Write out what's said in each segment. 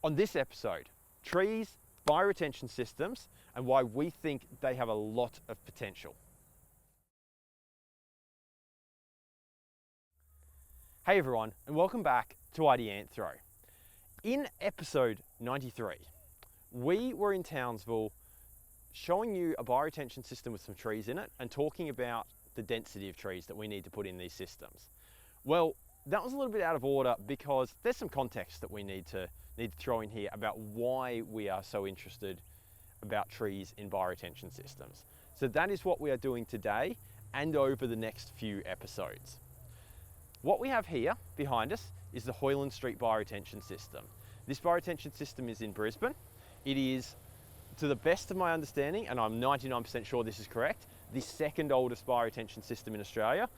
On this episode, trees, bioretention systems, and why we think they have a lot of potential. Hey everyone, and welcome back to Ideanthro. In episode 93, we were in Townsville showing you a bioretention system with some trees in it and talking about the density of trees that we need to put in these systems. Well, that was a little bit out of order because there's some context that we need to throw in here about why we are so interested about trees in bioretention systems. So that is what we are doing today and over the next few episodes. What we have here behind us is the Hoyland Street bioretention system. This bioretention system is in Brisbane. It is, to the best of my understanding, and I'm 99% sure this is correct, the second oldest bioretention system in Australia,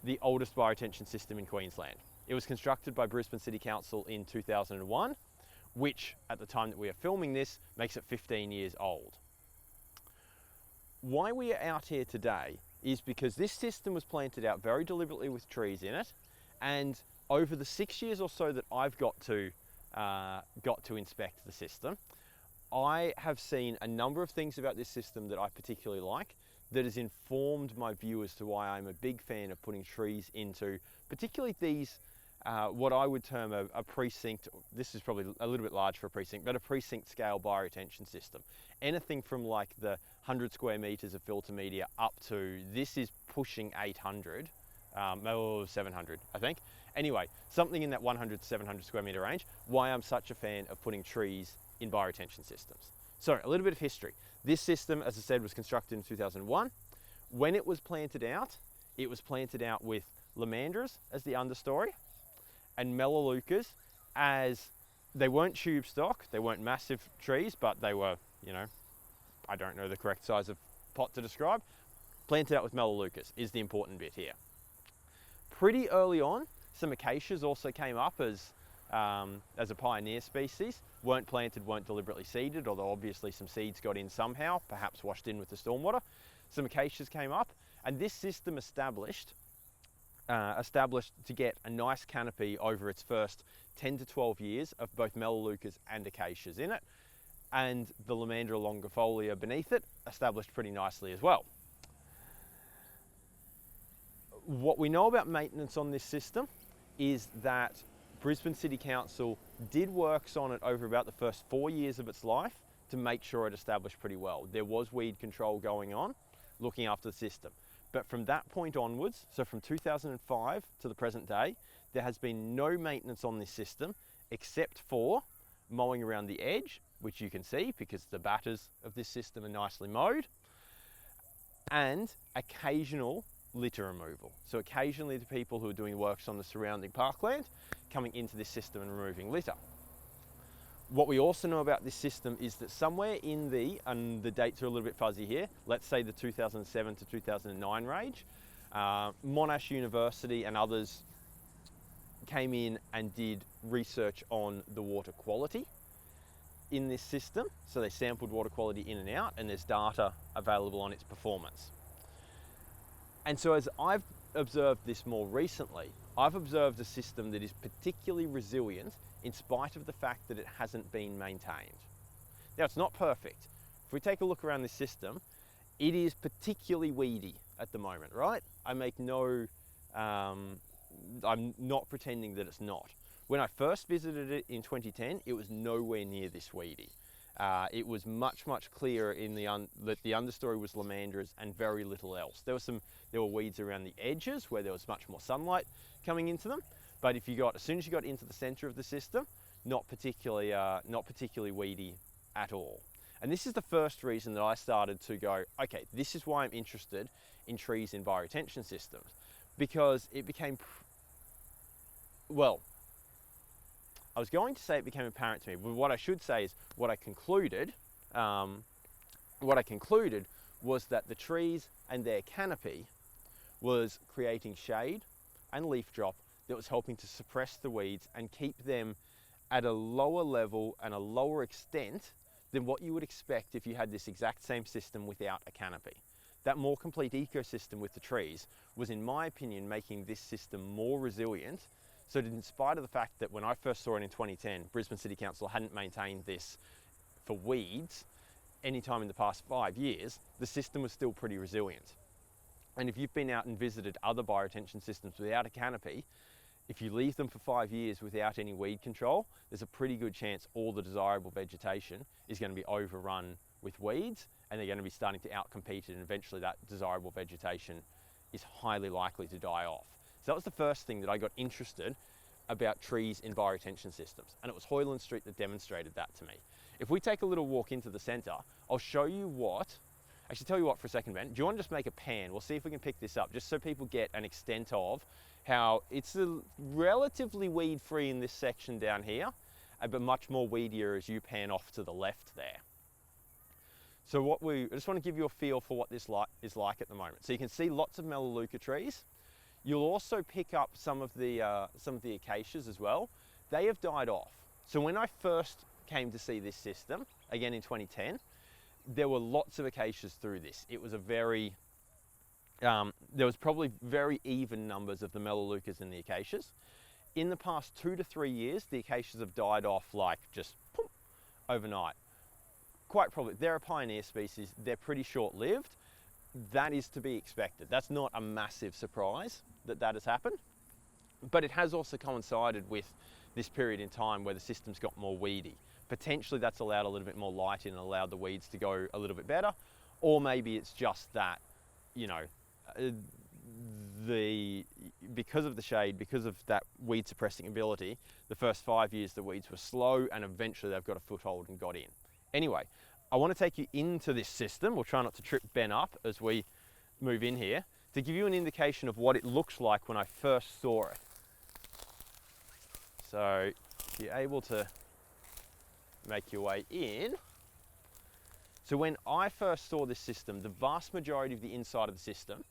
the oldest bioretention system in Queensland. It was constructed by Brisbane City Council in 2001, which at the time that we are filming this makes it 15 years old. Why we are out here today is because this system was planted out very deliberately with trees in it, and over the 6 years or so that I've got to inspect the system, I have seen a number of things about this system that I particularly like that has informed my view as to why I'm a big fan of putting trees into particularly these what I would term a precinct. This is probably a little bit large for a precinct, but a precinct scale bioretention system. Anything from like the 100 square meters of filter media up to, this is pushing 800, or 700, I think. Anyway, something in that 100 to 700 square meter range, why I'm such a fan of putting trees in bioretention systems. So a little bit of history. This system, as I said, was constructed in 2001. When it was planted out with lomandras as the understory, and melaleucas, as they weren't tube stock, they weren't massive trees, but they were, I don't know the correct size of pot to describe. Planted out with melaleucas is the important bit here. Pretty early on, some acacias also came up as a pioneer species. Weren't planted, weren't deliberately seeded, although obviously some seeds got in somehow, perhaps washed in with the stormwater. Some acacias came up, and this system established to get a nice canopy over its first 10 to 12 years of both melaleucas and acacias in it, and the Lomandra longifolia beneath it established pretty nicely as well. What we know about maintenance on this system is that Brisbane City Council did works on it over about the first 4 years of its life to make sure it established pretty well. There was weed control going on, looking after the system. But from that point onwards, so from 2005 to the present day, there has been no maintenance on this system except for mowing around the edge, which you can see because the batters of this system are nicely mowed, and occasional litter removal. So occasionally the people who are doing works on the surrounding parkland coming into this system and removing litter. What we also know about this system is that somewhere in and the dates are a little bit fuzzy here, let's say the 2007 to 2009 range, Monash University and others came in and did research on the water quality in this system. So they sampled water quality in and out, and there's data available on its performance. And so as I've observed this more recently, I've observed a system that is particularly resilient in spite of the fact that it hasn't been maintained. Now, it's not perfect. If we take a look around this system, it is particularly weedy at the moment, right? I'm not pretending that it's not. When I first visited it in 2010, it was nowhere near this weedy. It was much clearer in that the understory was lomandras and very little else. There were weeds around the edges where there was much more sunlight coming into them. But as soon as you got into the center of the system, not particularly weedy at all. And this is the first reason that I started to go, okay, this is why I'm interested in trees in bioretention systems, because it became, well, I was going to say it became apparent to me, but what I should say is what I concluded was that the trees and their canopy was creating shade and leaf drop that was helping to suppress the weeds and keep them at a lower level and a lower extent than what you would expect if you had this exact same system without a canopy. That more complete ecosystem with the trees was, in my opinion, making this system more resilient So in spite of the fact that when I first saw it in 2010, Brisbane City Council hadn't maintained this for weeds anytime in the past 5 years, the system was still pretty resilient. And if you've been out and visited other bioretention systems without a canopy, if you leave them for 5 years without any weed control, there's a pretty good chance all the desirable vegetation is going to be overrun with weeds, and they're going to be starting to outcompete it, and eventually that desirable vegetation is highly likely to die off. So that was the first thing that I got interested about trees in bioretention systems, and it was Hoyland Street that demonstrated that to me. If we take a little walk into the centre, I'll show you what, actually tell you what for a second, Ben, do you want to just make a pan? We'll see if we can pick this up, just so people get an extent of how it's relatively weed-free in this section down here, but much more weedier as you pan off to the left there. So I just want to give you a feel for what this is like at the moment. So you can see lots of Melaleuca trees. You'll also pick up some of the acacias as well. They have died off. So when I first came to see this system, again in 2010, there were lots of acacias through this. It was a very, there was probably very even numbers of the Melaleucas and the acacias. In the past 2 to 3 years, the acacias have died off like just poof, overnight. Quite probably, they're a pioneer species, they're pretty short-lived. That is to be expected. That's not a massive surprise that that has happened, but it has also coincided with this period in time where the system's got more weedy. Potentially that's allowed a little bit more light in and allowed the weeds to go a little bit better, or maybe it's just that, you know, because of the shade, because of that weed suppressing ability, the first 5 years the weeds were slow and eventually they've got a foothold and got in. Anyway, I want to take you into this system. We'll try not to trip Ben up as we move in here, to give you an indication of what it looks like when I first saw it. So if you're able to make your way in. So when I first saw this system, the vast majority of the inside of the system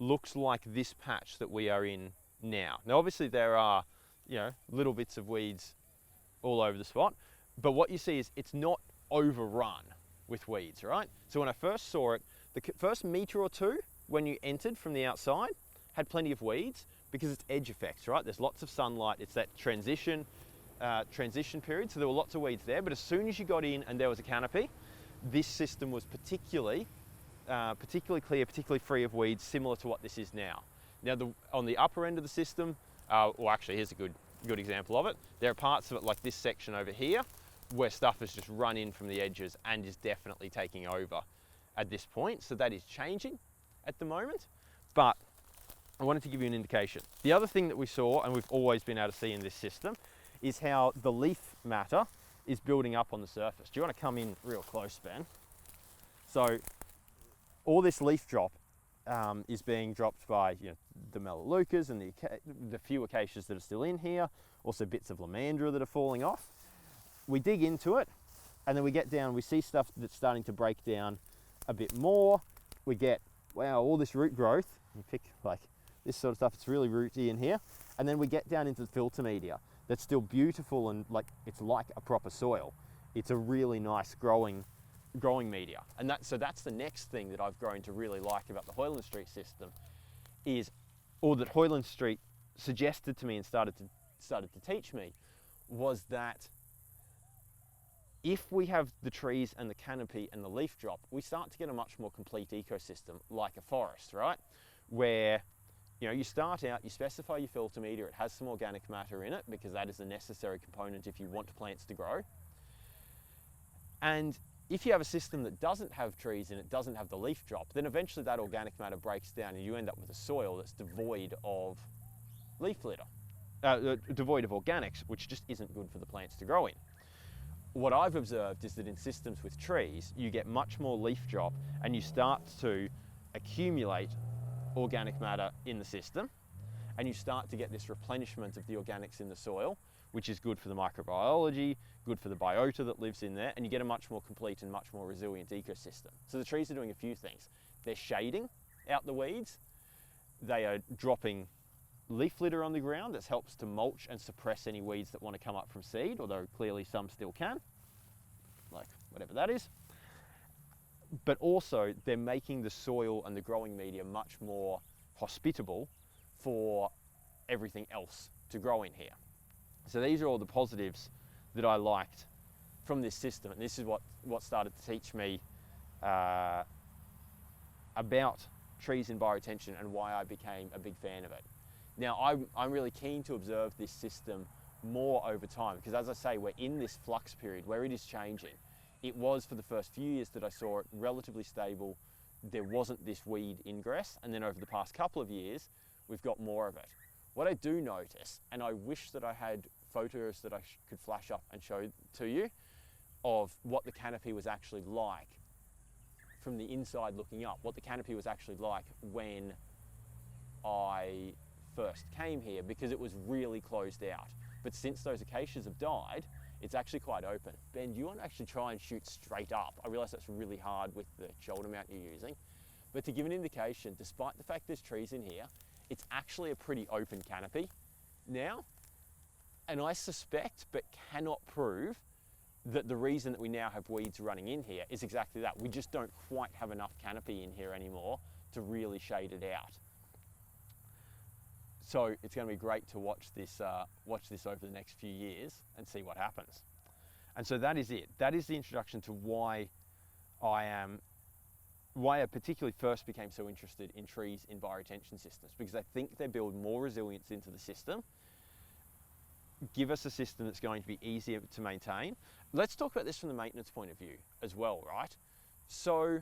looks like this patch that we are in now. Now obviously there are, you know, little bits of weeds all over the spot, but what you see is it's not overrun with weeds, right? So when I first saw it, the first metre or two when you entered from the outside had plenty of weeds because it's edge effects, right? There's lots of sunlight, it's that transition period, so there were lots of weeds there, but as soon as you got in and there was a canopy, this system was particularly clear, particularly free of weeds, similar to what this is now. Now on the upper end of the system, well actually here's a good example of it. There are parts of it like this section over here where stuff has just run in from the edges and is definitely taking over at this point. So that is changing at the moment, but I wanted to give you an indication. The other thing that we saw, and we've always been able to see in this system, is how the leaf matter is building up on the surface. Do you want to come in real close, Ben? So all this leaf drop is being dropped by, you know, the Melaleucas and the few acacias that are still in here, also bits of Lomandra that are falling off. We dig into it and then we get down, we see stuff that's starting to break down a bit more. We get, wow, all this root growth. You pick like this sort of stuff, it's really rooty in here. And then we get down into the filter media that's still beautiful and it's like a proper soil. It's a really nice growing media. And so that's the next thing that I've grown to really like about the Hoyland Street system or that Hoyland Street suggested to me and started to teach me, was that if we have the trees and the canopy and the leaf drop, we start to get a much more complete ecosystem like a forest, right? Where, you know, you start out, you specify your filter media, it has some organic matter in it because that is a necessary component if you want plants to grow. And if you have a system that doesn't have trees and it doesn't have the leaf drop, then eventually that organic matter breaks down and you end up with a soil that's devoid of leaf litter, devoid of organics, which just isn't good for the plants to grow in. What I've observed is that in systems with trees, you get much more leaf drop and you start to accumulate organic matter in the system and you start to get this replenishment of the organics in the soil, which is good for the microbiology, good for the biota that lives in there, and you get a much more complete and much more resilient ecosystem. So the trees are doing a few things. They're shading out the weeds, they are dropping leaf litter on the ground that helps to mulch and suppress any weeds that want to come up from seed, although clearly some still can, like whatever that is. But also they're making the soil and the growing media much more hospitable for everything else to grow in here. So these are all the positives that I liked from this system, and this is what started to teach me about trees in bioretention and why I became a big fan of it. Now I'm really keen to observe this system more over time, because as I say, we're in this flux period where it is changing. It was, for the first few years that I saw it, relatively stable. There wasn't this weed ingress, and then over the past couple of years we've got more of it. What I do notice, and I wish that I had photos that I could flash up and show to you of what the canopy was actually like from the inside looking up, what the canopy was actually like when I first came here, because it was really closed out. But since those acacias have died, it's actually quite open. Ben, do you want to actually try and shoot straight up? I realize that's really hard with the shoulder mount you're using, but to give an indication, despite the fact there's trees in here, it's actually a pretty open canopy now. And I suspect, but cannot prove, that the reason that we now have weeds running in here is exactly that. We just don't quite have enough canopy in here anymore to really shade it out. So it's going to be great to watch this over the next few years and see what happens. And so that is it. That is the introduction to why I particularly first became so interested in trees in bioretention systems, because I think they build more resilience into the system, give us a system that's going to be easier to maintain. Let's talk about this from the maintenance point of view as well, right? So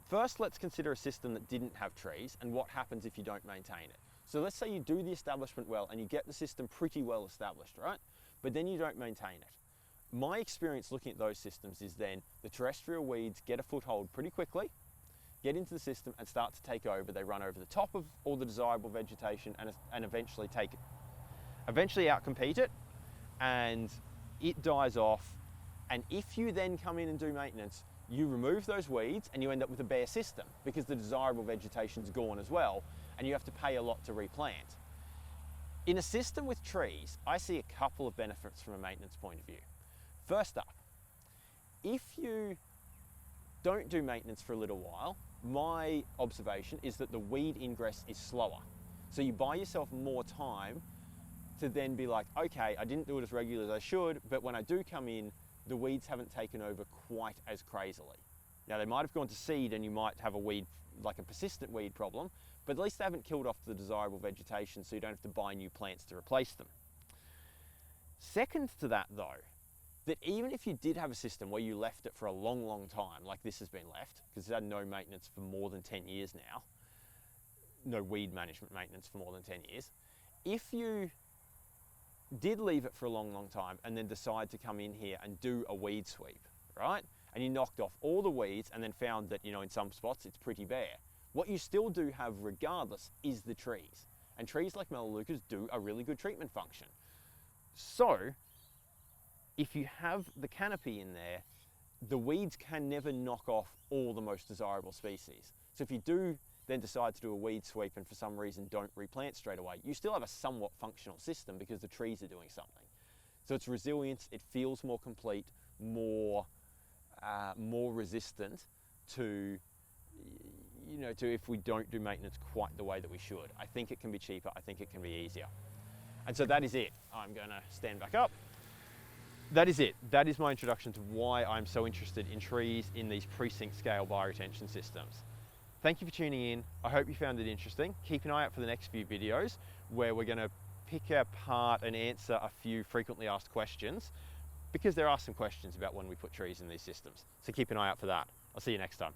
first, let's consider a system that didn't have trees and what happens if you don't maintain it. So let's say you do the establishment well and you get the system pretty well established, right? But then you don't maintain it. My experience looking at those systems is then the terrestrial weeds get a foothold pretty quickly, get into the system and start to take over. They run over the top of all the desirable vegetation and eventually outcompete it, and it dies off. And if you then come in and do maintenance, you remove those weeds and you end up with a bare system, because the desirable vegetation's gone as well, and you have to pay a lot to replant. In a system with trees, I see a couple of benefits from a maintenance point of view. First up, if you don't do maintenance for a little while, my observation is that the weed ingress is slower. So you buy yourself more time to then be like, okay, I didn't do it as regularly as I should, but when I do come in, the weeds haven't taken over quite as crazily. Now, they might have gone to seed and you might have a weed, like a persistent weed problem, but at least they haven't killed off the desirable vegetation, so you don't have to buy new plants to replace them. Second to that though, that even if you did have a system where you left it for a long, long time, like this has been left, because it's had no maintenance for more than 10 years now, no weed management maintenance for more than 10 years, if you did leave it for a long, long time and then decide to come in here and do a weed sweep, right? And you knocked off all the weeds and then found that, in some spots it's pretty bare. What you still do have regardless is the trees. And trees like Melaleucas do a really good treatment function. So, if you have the canopy in there, the weeds can never knock off all the most desirable species. So if you do then decide to do a weed sweep and for some reason don't replant straight away, you still have a somewhat functional system because the trees are doing something. So it's resilience, it feels more complete, more resistant to, to if we don't do maintenance quite the way that we should. I think it can be cheaper, I think it can be easier. And so that is it. I'm gonna stand back up. That is it. That is my introduction to why I'm so interested in trees in these precinct scale bioretention systems. Thank you for tuning in. I hope you found it interesting. Keep an eye out for the next few videos where we're going to pick apart and answer a few frequently asked questions, because there are some questions about when we put trees in these systems. So keep an eye out for that. I'll see you next time.